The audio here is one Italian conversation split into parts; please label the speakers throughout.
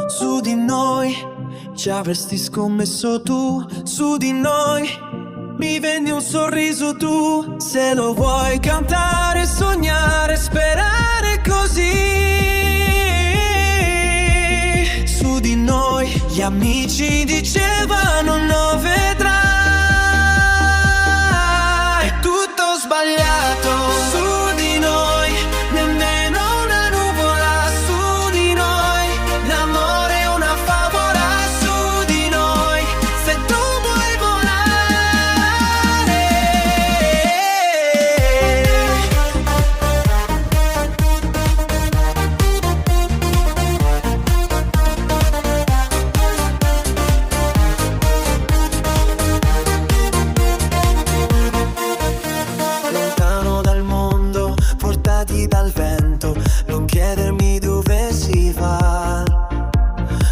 Speaker 1: Su di noi ci avresti scommesso tu, su di noi mi vendi un sorriso tu. Se lo vuoi cantare, sognare, sperare così. Su di noi gli amici dicevano non vedrai. È tutto sbagliato. Su di noi nemmeno una nuvola. Su di noi l'amore è una favola. Su di noi se tu vuoi volare. Lontano dal mondo, portati dal vento, non chiedermi dove si va.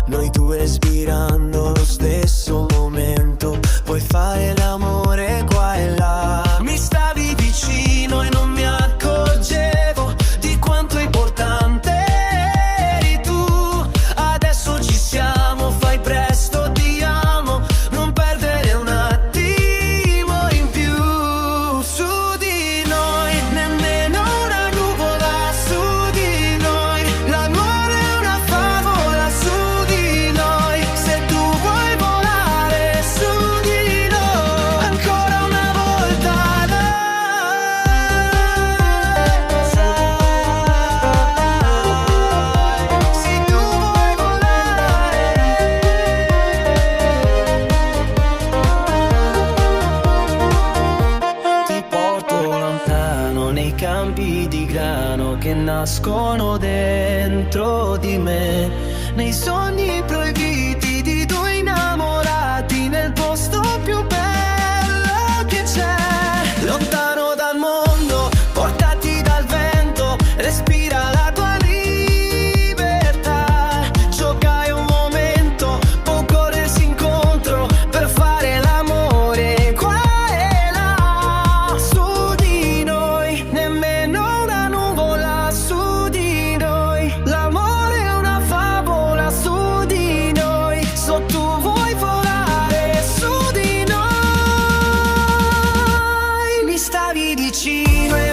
Speaker 1: Noi due respirando lo stesso momento, puoi fare l'amore qua e là. Mi stavi vicino e non mi accorgevo di quanto importante eri tu. Adesso ci siamo, fai presto, ti amo, non perdere un attimo in più. Su di noi nemmeno una nuvola. Su di noi l'amore è una favola. Su di noi se tu vuoi volare. Su di noi ancora una volta se tu vuoi volare. Ti porto lontano nei campi di grano che nascono dentro di me, nei sogni proibiti di due innamorati, nel posto più bello che c'è. Lontano dal mondo, portati dal vento, respira la tua libertà. Giocai un momento, può corrersi incontro per fare l'amore qua e là. Su di noi nemmeno una nuvola. Su di noi l'amore è una favola. Su di noi so tu vuoi volare. Su di noi mi stavi vicino e